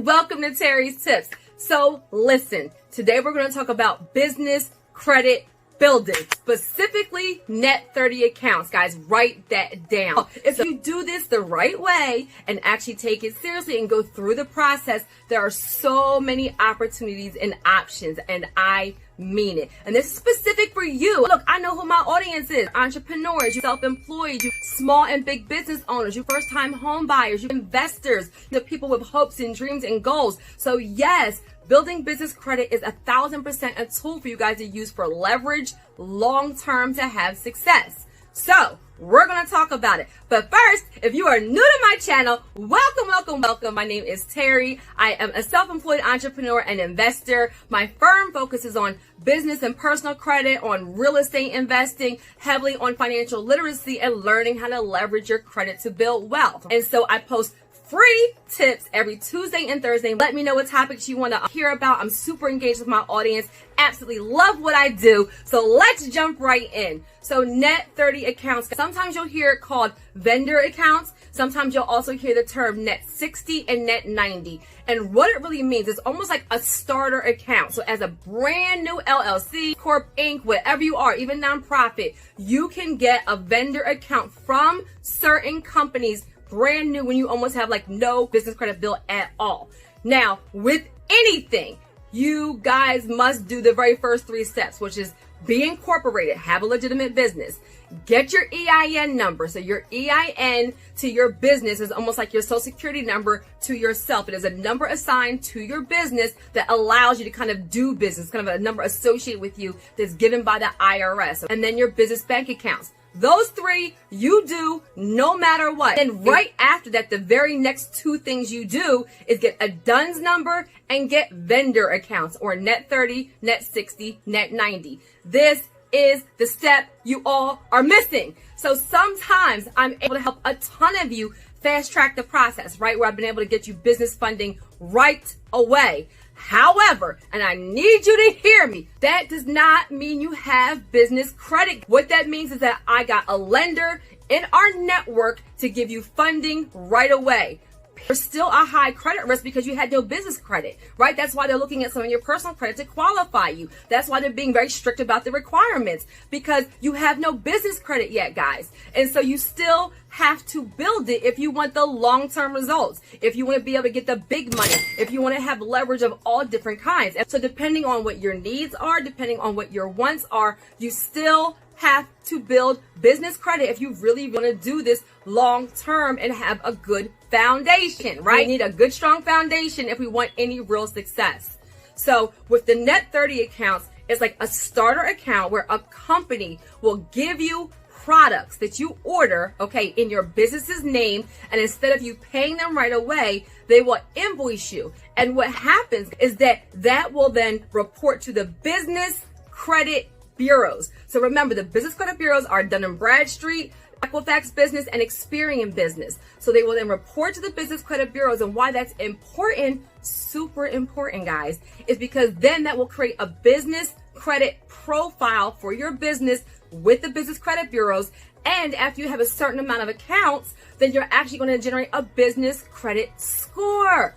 and welcome to Terry's Tips. So listen, today we're going to talk about business credit building, specifically Net30 accounts. Guys, write that down. If you do this the right way and actually take it seriously and go through the process, there are so many opportunities and options, and I mean it. And this is specific for you. Look, I know who my audience is. Entrepreneurs, you self-employed, you small and big business owners, you first-time home buyers, you investors, the people with hopes and dreams and goals. So yes, building business credit is 1,000% a tool for you guys to use for leverage long-term to have success. So we're going to talk about it. But first, if you are new to my channel, welcome. My name is Terry. I am a self-employed entrepreneur and investor. My firm focuses on business and personal credit, on real estate investing, heavily on financial literacy, and learning how to leverage your credit to build wealth. And so I post free tips every Tuesday and Thursday. Let me know what topics you want to hear about. I'm super engaged with my audience. Absolutely love what I do. So let's jump right in. So Net30 accounts. Sometimes you'll hear it called vendor accounts. Sometimes you'll also hear the term Net60 and Net90. And what it really means is almost like a starter account. So as a brand new LLC, Corp, Inc., whatever you are, even nonprofit, you can get a vendor account from certain companies brand new when you almost have like no business credit built at all. Now, with anything, you guys must do the very first 3 steps, which is be incorporated, have a legitimate business, get your EIN number. So your EIN to your business is almost like your social security number to yourself. It is a number assigned to your business that allows you to kind of do business, kind of a number associated with you that's given by the IRS. And then your business bank accounts. Those 3 you do no matter what. And right after that, the very next 2 things you do is get a DUNS number and get vendor accounts, or Net30, Net60, Net90. This is the step you all are missing. So sometimes I'm able to help a ton of you fast track the process, right? Where I've been able to get you business funding right away. However, and I need you to hear me, that does not mean you have business credit. What that means is that I got a lender in our network to give you funding right away. There's still a high credit risk because you had no business credit, right? That's why they're looking at some of your personal credit to qualify you. That's why they're being very strict about the requirements, because you have no business credit yet, guys. And so you still have to build it if you want the long-term results, if you want to be able to get the big money, if you want to have leverage of all different kinds. And so depending on what your needs are, depending on what your wants are, you still have to build business credit if you really want to do this long term and have a good foundation, right? We need a good, strong foundation if we want any real success. So with the Net30 accounts, it's like a starter account where a company will give you products that you order, okay, in your business's name, and instead of you paying them right away, they will invoice you. And what happens is that will then report to the business credit bureaus. So remember, the business credit bureaus are Dun & Bradstreet, Equifax Business, and Experian Business. So they will then report to the business credit bureaus. And why that's important, super important, guys, is because then that will create a business credit profile for your business with the business credit bureaus. And after you have a certain amount of accounts, then you're actually going to generate a business credit score.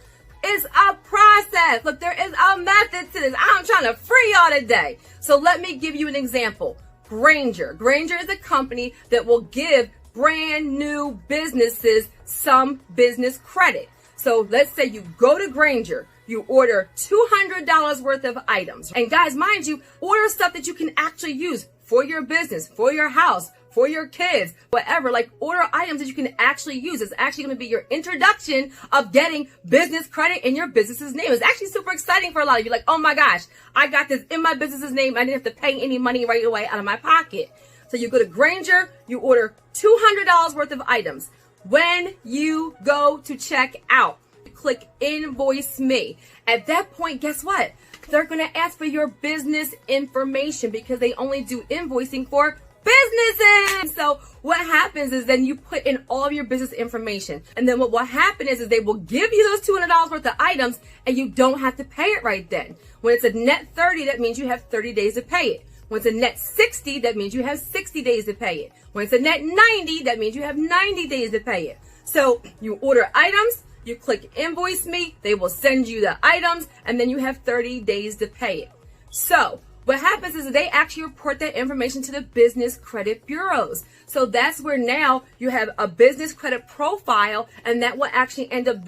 It's a process. Look, there is a method to this. I'm trying to free y'all today. So let me give you an example. Granger is a company that will give brand new businesses some business credit. So let's say you go to Granger, you order $200 worth of items. And guys, mind you, order stuff that you can actually use for your business, for your house, for your kids, whatever. Like, order items that you can actually use. It's actually going to be your introduction of getting business credit in your business's name. It's actually super exciting for a lot of you. Like, oh my gosh, I got this in my business's name. I didn't have to pay any money right away out of my pocket. So you go to Granger, you order $200 worth of items. When you go to check out, click invoice me. At that point, guess what? They're going to ask for your business information because they only do invoicing for businesses. So what happens is then you put in all of your business information. And then what will happen is they will give you those $200 worth of items and you don't have to pay it right then. When it's a Net30, that means you have 30 days to pay it. When it's a Net60, that means you have 60 days to pay it. When it's a Net90, that means you have 90 days to pay it. So you order items, You click invoice me, they will send you the items, and then you have 30 days to pay it. So what happens is they actually report that information to the business credit bureaus. So that's where now you have a business credit profile, and that will actually end up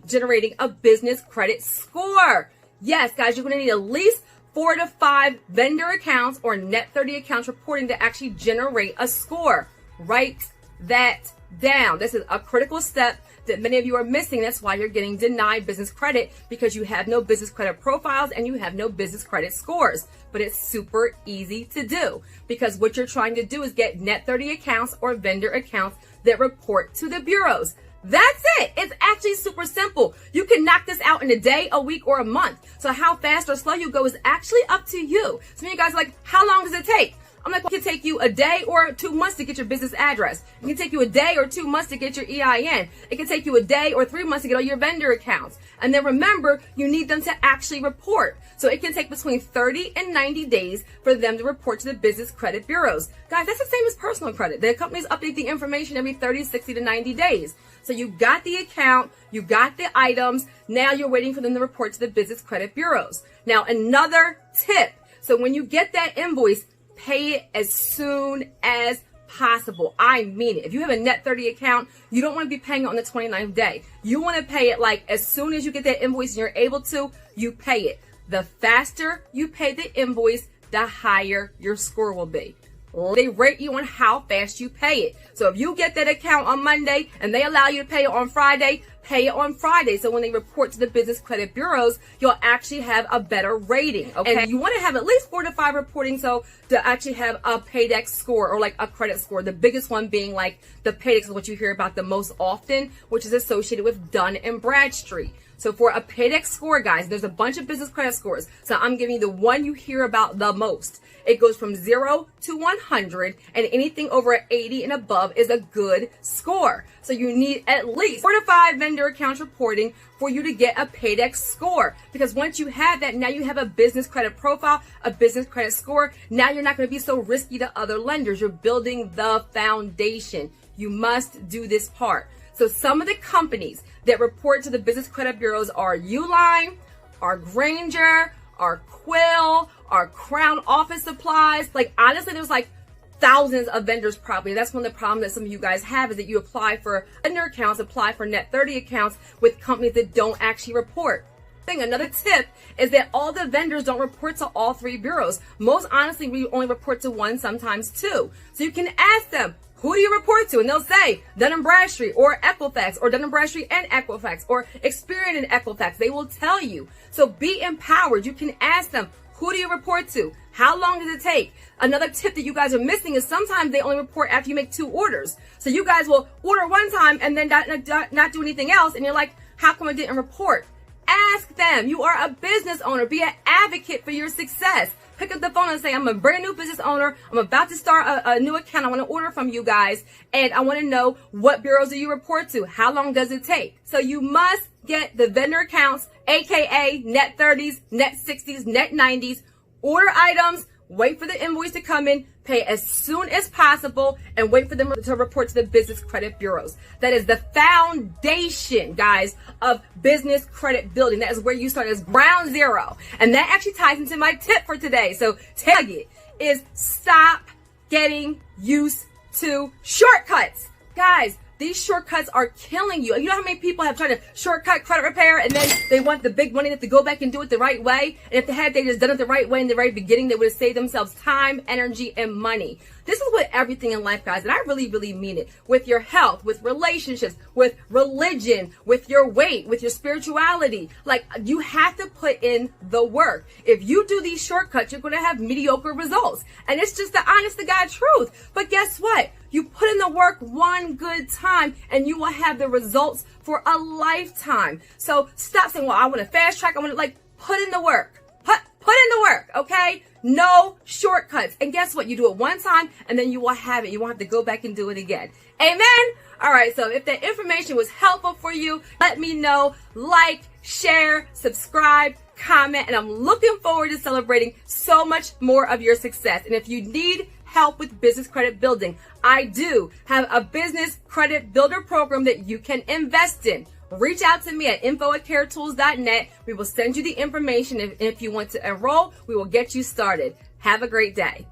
generating a business credit score. Yes, guys, you're going to need at least 4 to 5 vendor accounts or Net30 accounts reporting to actually generate a score. Write that down. This is a critical step that many of you are missing. That's why you're getting denied business credit, because you have no business credit profiles and you have no business credit scores. But it's super easy to do, because what you're trying to do is get Net30 accounts or vendor accounts that report to the bureaus. That's it. It's actually super simple. You can knock this out in a day, a week, or a month. So how fast or slow you go is actually up to you. Some of you guys are like, how long does it take? I'm like, it can take you a day or 2 months to get your business address. It can take you a day or 2 months to get your EIN. It can take you a day or 3 months to get all your vendor accounts. And then remember, you need them to actually report. So it can take between 30 and 90 days for them to report to the business credit bureaus. Guys, that's the same as personal credit. The companies update the information every 30, 60 to 90 days. So you got the account, you got the items. Now you're waiting for them to report to the business credit bureaus. Now, another tip. So when you get that invoice, pay it as soon as possible. I mean it. If you have a Net30 account, you don't want to be paying it on the 29th day. You want to pay it like as soon as you get that invoice and you're able to, you pay it. The faster you pay the invoice, the higher your score will be. They rate you on how fast you pay it. So if you get that account on Monday and they allow you to pay it on Friday, pay it on Friday. So when they report to the business credit bureaus, you'll actually have a better rating. Okay. And you want to have at least 4 to 5 reporting so to actually have a Paydex score or like a credit score. The biggest one being like the Paydex is what you hear about the most often, which is associated with Dun and Bradstreet. So for a Paydex score, guys, there's a bunch of business credit scores. So I'm giving you the one you hear about the most. It goes from 0 to 100, and anything over 80 and above is a good score. So you need at least 4 to 5 vendor accounts reporting for you to get a Paydex score. Because once you have that, now you have a business credit profile, a business credit score. Now you're not going to be so risky to other lenders. You're building the foundation. You must do this part. So some of the companies that report to the business credit bureaus are Uline, are Granger, are Quill, are Crown Office Supplies. Like honestly, there's like thousands of vendors probably. That's one of the problems that some of you guys have is that you apply for vendor accounts, apply for Net30 accounts with companies that don't actually report. Another tip is that all the vendors don't report to all 3 bureaus. Most honestly, we only report to 1, sometimes 2. So you can ask them, who do you report to? And they'll say Dun & Bradstreet or Equifax or Dun & Bradstreet and Equifax or Experian and Equifax. They will tell you. So be empowered. You can ask them, who do you report to? How long does it take? Another tip that you guys are missing is sometimes they only report after you make 2 orders. So you guys will order one time and then not do anything else. And you're like, how come I didn't report? Ask them. You are a business owner. Be an advocate for your success. Pick up the phone and say, I'm a brand new business owner. I'm about to start a new account. I want to order from you guys. And I want to know, what bureaus do you report to? How long does it take? So you must get the vendor accounts, aka Net30s, Net60s, Net90s, order items, wait for the invoice to come in, pay as soon as possible, and wait for them to report to the business credit bureaus. That is the foundation, guys, of business credit building. That is where you start as ground zero. And that actually ties into my tip for today. So tag it is stop getting used to shortcuts. Guys, these shortcuts are killing you. You know how many people have tried to shortcut credit repair and then they want the big money, they have to go back and do it the right way. And if they just done it the right way in the very beginning, they would have saved themselves time, energy, and money. This is with everything in life, guys. And I really, really mean it. With your health, with relationships, with religion, with your weight, with your spirituality. Like, you have to put in the work. If you do these shortcuts, you're going to have mediocre results. And it's just the honest to God truth. But guess what? You put in the work one good time and you will have the results for a lifetime. So stop saying, well, I want to fast track. I want to put in the work. Put in the work, okay? No shortcuts. And guess what? You do it one time and then you will have it. You won't have to go back and do it again. Amen? All right, so if that information was helpful for you, let me know. Like, share, subscribe, comment, and I'm looking forward to celebrating so much more of your success. And if you need help with business credit building, I do have a business credit builder program that you can invest in. reach out to me at info@caretools.net. We will send you the information. If you want to enroll, we will get you started. Have a great day.